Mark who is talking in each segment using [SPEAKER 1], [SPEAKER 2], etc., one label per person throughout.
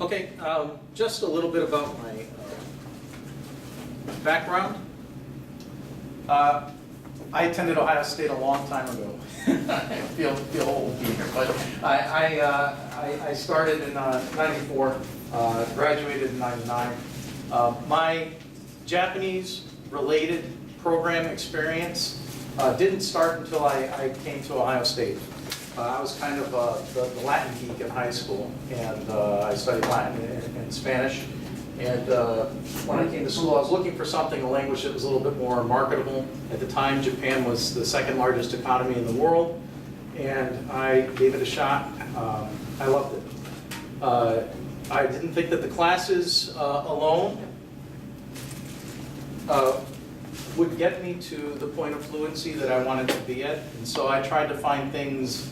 [SPEAKER 1] Okay, just a little bit about my background. I attended Ohio State a long time ago. I feel old being here, but I started in '94, graduated in '99. My Japanese-related program experience didn't start until I came to Ohio State. I was kind of the Latin geek in high school, and I studied Latin and Spanish. And when I came to school, I was looking for something, a language that was a little bit more marketable. At the time, Japan was the second largest economy in the world, and I gave it a shot. I loved it. I didn't think that the classes alone would get me to the point of fluency that I wanted to be at, and so I tried to find things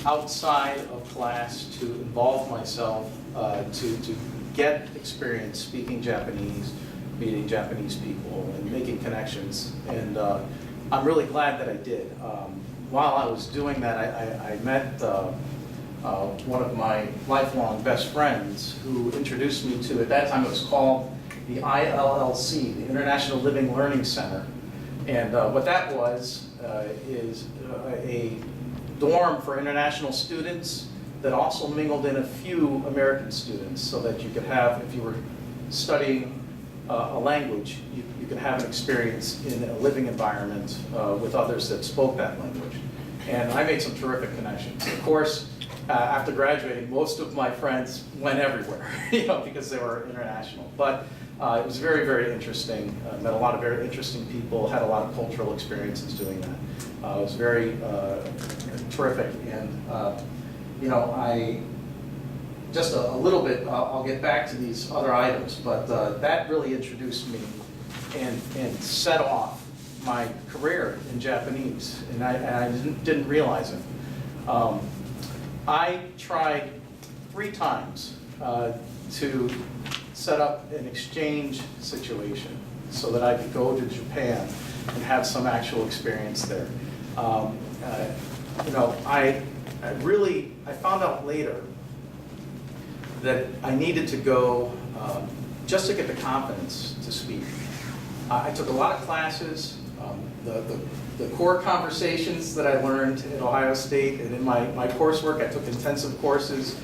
[SPEAKER 1] outside of class to involve myself, to get experience speaking Japanese, meeting Japanese people, and making connections. And I'm really glad that I did. While I was doing that, I met one of my lifelong best friends who introduced me to, at that time it was called the ILLC, the International Living Learning Center. And what that was is a dorm for international students that also mingled in a few American students, so that you could have, if you were studying a language, you could have an experience in a living environment with others that spoke that language. And I made some terrific connections. Of course, after graduating, most of my friends went everywhere, because they were international. But it was very, very interesting. Met a lot of very interesting people, had a lot of cultural experiences doing that. It was very terrific. And I just a little bit, I'll get back to these other items, but that really introduced me and set off my career in Japanese, and I didn't realize it. I tried 3 times to set up an exchange situation so that I could go to Japan and have some actual experience there. I found out later that I needed to go just to get the confidence to speak. I took a lot of classes. The core conversations that I learned at Ohio State and in my coursework, I took intensive courses,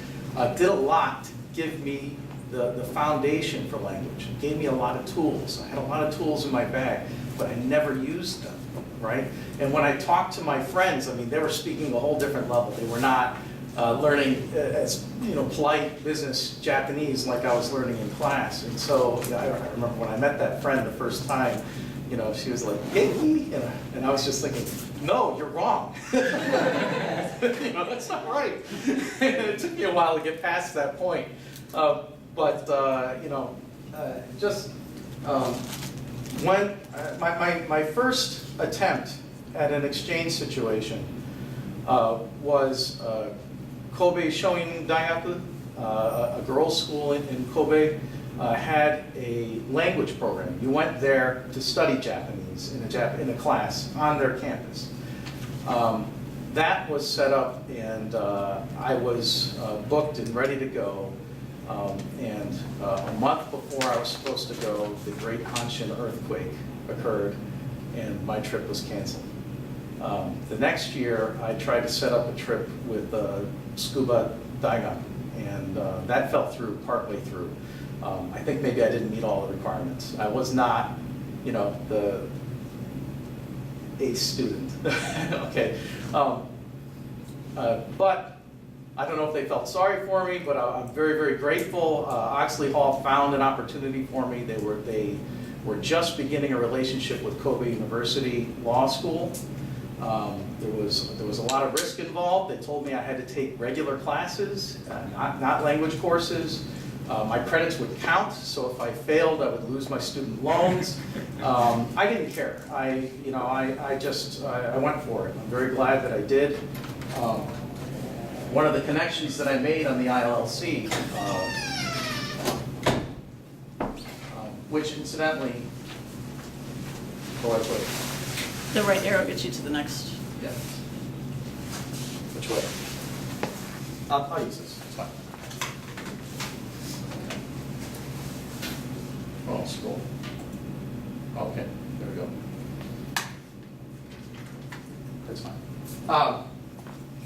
[SPEAKER 1] did a lot to give me the foundation for language. It gave me a lot of tools. I had a lot of tools in my bag, but I never used them, right? And when I talked to my friends, I mean, they were speaking a whole different level. They were not learning as polite business Japanese like I was learning in class. And so I remember when I met that friend the first time, she was like, hey, and I was just thinking, no, you're wrong. That's not right. And it took me a while to get past that point. When my first attempt at an exchange situation was Kobe Shoin Daigaku, a girls' school in Kobe, had a language program. You went there to study Japanese in a class on their campus. That was set up, and I was booked and ready to go. And a month before I was supposed to go, the Great Hanshin earthquake occurred, and my trip was canceled. The next year, I tried to set up a trip with Scuba Daigaku, and that fell through partway through. I think maybe I didn't meet all the requirements. I was not, the ace student. Okay, but I don't know if they felt sorry for me, but I'm very, very grateful. Oxley Hall found an opportunity for me. They were just beginning a relationship with Kobe University Law School. There was a lot of risk involved. They told me I had to take regular classes, not language courses. My credits would count, so if I failed, I would lose my student loans. I didn't care. I went for it. I'm very glad that I did. One of the connections that I made on the ILLC, which incidentally,
[SPEAKER 2] the right arrow gets you to the next.
[SPEAKER 1] Yeah. Which way? I'll use this. It's fine. I'll scroll. Okay, there we go. That's fine.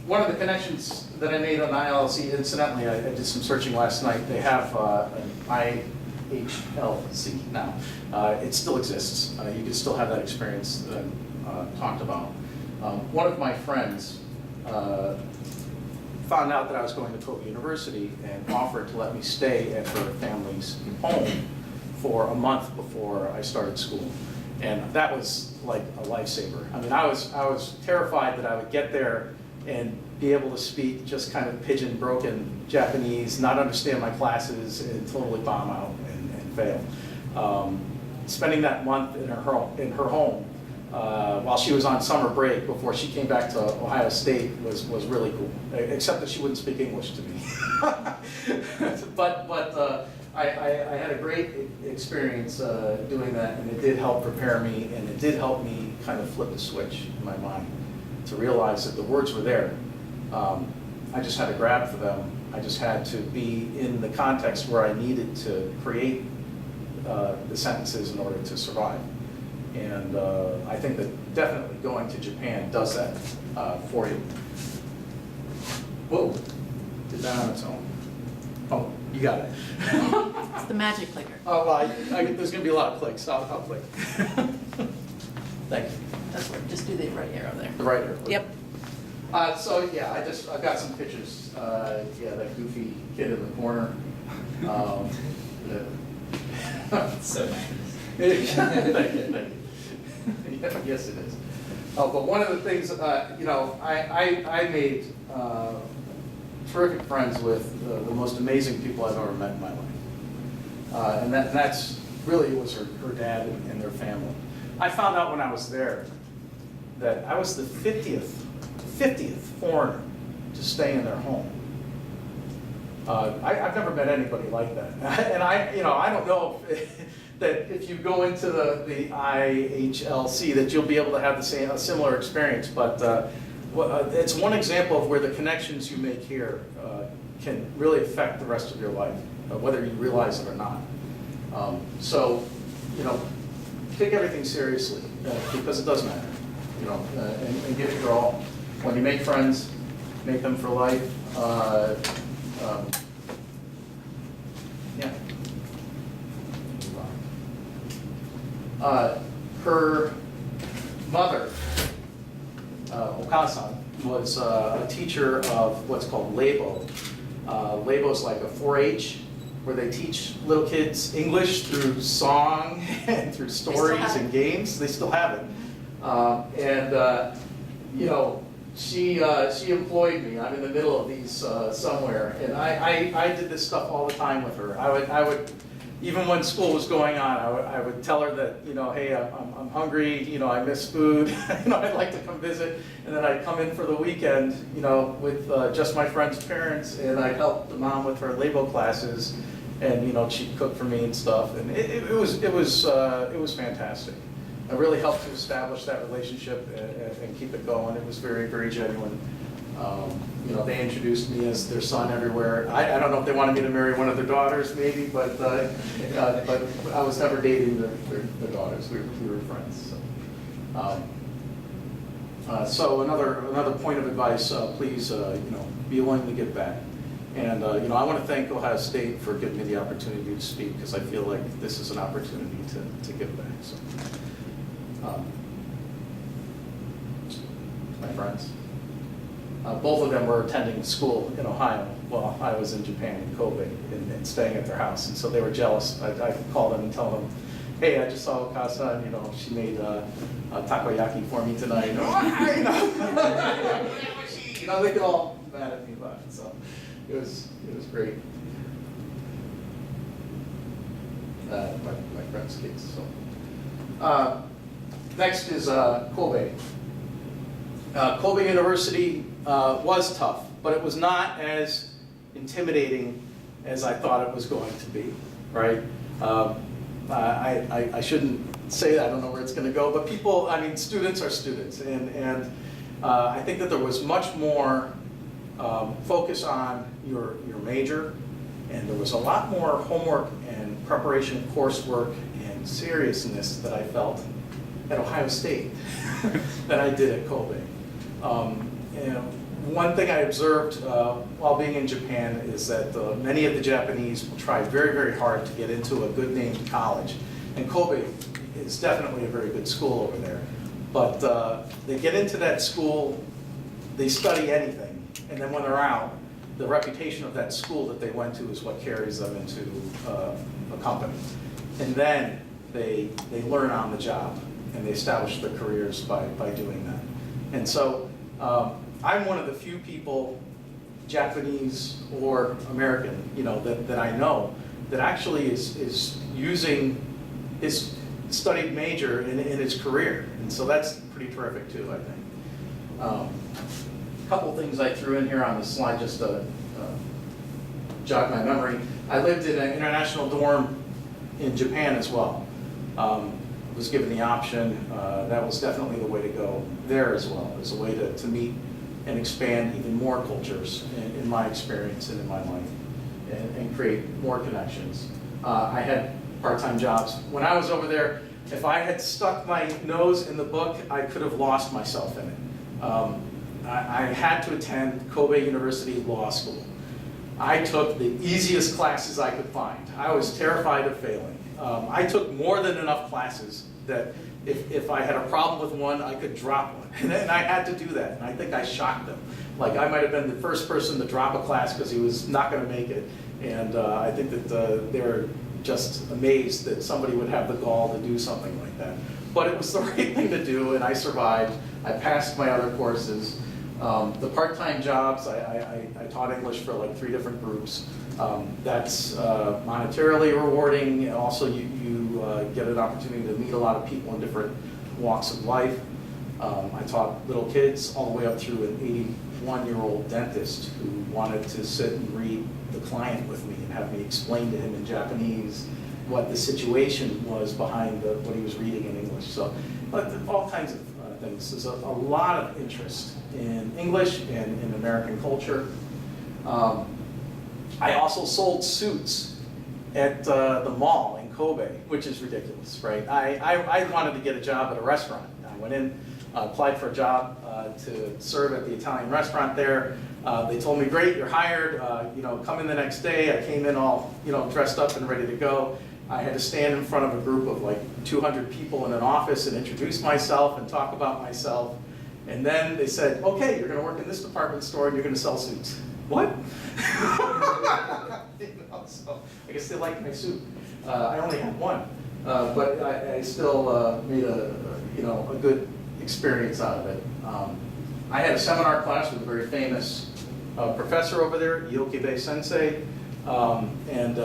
[SPEAKER 1] One of the connections that I made on ILC, incidentally, I did some searching last night. They have an IHLC now. It still exists. You can still have that experience that I talked about. One of my friends found out that I was going to Kobe University and offered to let me stay at her family's home for a month before I started school. And that was like a lifesaver. I mean, I was terrified that I would get there and be able to speak just kind of pidgin broken Japanese, not understand my classes, and totally bomb out and fail. Spending that month in her home while she was on summer break before she came back to Ohio State was really cool, except that she wouldn't speak English to me. but I had a great experience doing that, and it did help prepare me, and it did help me kind of flip the switch in my mind to realize that the words were there. I just had to grab for them. I just had to be in the context where I needed to create the sentences in order to survive. And I think that definitely going to Japan does that for you. Whoa, did that on its own. Oh, you got it.
[SPEAKER 2] It's the magic clicker.
[SPEAKER 1] Oh, well, there's going to be a lot of clicks. I'll click. Thank you.
[SPEAKER 2] That's right, just do the right arrow there.
[SPEAKER 1] The right arrow.
[SPEAKER 2] Yep.
[SPEAKER 1] So yeah, I've got some pictures. Yeah, that goofy kid in the corner.
[SPEAKER 3] So nice.
[SPEAKER 1] Thank you. Yes, it is. But one of the things, you know, I made terrific friends with the most amazing people I've ever met in my life. And that's really, it was her dad and their family. I found out when I was there that I was the 50th foreigner to stay in their home. I've never met anybody like that. And I don't know that if you go into the IHLC that you'll be able to have a similar experience, but it's one example of where the connections you make here can really affect the rest of your life, whether you realize it or not. So, you know, take everything seriously because it does matter, you know, and give it your all. When you make friends, make them for life. Yeah. Her mother, Okasan, was a teacher of what's called Labo. Labo is like a 4-H, where they teach little kids English through song and through stories and games. They still have it. You know, she employed me. I'm in the middle of these somewhere, and I did this stuff all the time with her. I would even when school was going on, I would tell her that, you know, hey, I'm hungry, you know, I miss food, you know, I'd like to come visit, and then I'd come in for the weekend, you know, with just my friend's parents, and I'd help the mom with her Labo classes, and you know, she'd cook for me and stuff, and it was fantastic. It really helped to establish that relationship and keep it going. It was very, very genuine. You know, they introduced me as their son everywhere. I don't know if they wanted me to marry one of their daughters, maybe, but I was never dating their daughters. We were friends. So another point of advice: please, you know, be willing to give back. And you know, I want to thank Ohio State for giving me the opportunity to speak, because I feel like this is an opportunity to give back. So, my friends. Both of them were attending school in Ohio while I was in Japan, in Kobe, and staying at their house. And so they were jealous. I called them and tell them, hey, I just saw Okasa, you know, she made takoyaki for me tonight. You know, they get all mad at me about it. So it was great. My friend's kids. So next is Kobe. Kobe University was tough, but it was not as intimidating as I thought it was going to be, right? I shouldn't say that, I don't know where it's going to go, but people, I mean, students are students, and I think that there was much more focus on your major, and there was a lot more homework and preparation, coursework, and seriousness that I felt at Ohio State than I did at Kobe. One thing I observed while being in Japan is that many of the Japanese will try very, very hard to get into a good named college. And Kobe is definitely a very good school over there. But they get into that school, they study anything, and then when they're out, the reputation of that school that they went to is what carries them into a company. And then they learn on the job, and they establish their careers by doing that. And so I'm one of the few people, Japanese or American, that I know that actually is using his studied major in his career. And so that's pretty terrific too, I think. A couple things I threw in here on the slide just to jog my memory. I lived in an international dorm in Japan as well. Was given the option. That was definitely the way to go there as well, as a way to meet and expand even more cultures in my experience and in my life, and create more connections. I had part-time jobs. When I was over there, if I had stuck my nose in the book, I could have lost myself in it. I had to attend Kobe University Law School. I took the easiest classes I could find. I was terrified of failing. I took more than enough classes that if I had a problem with one, I could drop one. And I had to do that, and I think I shocked them. Like, I might have been the first person to drop a class because he was not going to make it. And I think that they were just amazed that somebody would have the gall to do something like that. But it was the right thing to do, and I survived. I passed my other courses. The part-time jobs, I taught English for like 3 different groups. That's monetarily rewarding, and also you get an opportunity to meet a lot of people in different walks of life. I taught little kids all the way up through an 81-year-old dentist who wanted to sit and read the client with me and have me explain to him in Japanese what the situation was behind what he was reading in English. So, but all kinds of things. There's a lot of interest in English and in American culture. I also sold suits at the mall in Kobe, which is ridiculous, right? I wanted to get a job at a restaurant. I went in, applied for a job to serve at the Italian restaurant there. They told me, great, you're hired, come in the next day. I came in all, dressed up and ready to go. I had to stand in front of a group of like 200 people in an office and introduce myself and talk about myself. And then they said, okay, you're going to work in this department store and you're going to sell suits. What? So I guess they liked my suit. I only had one, but I still made a good experience out of it. I had a seminar class with a very famous professor over there, Yokibe Sensei, and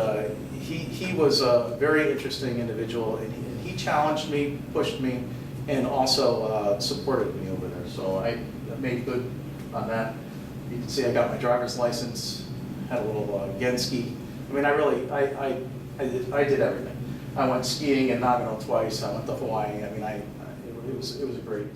[SPEAKER 1] he was a very interesting individual, and he challenged me, pushed me, and also supported me over there. So I made good on that. You can see I got my driver's license, had a little Genski. I mean, I did everything. I went skiing in Nagano twice. I went to Hawaii. I mean, it was a great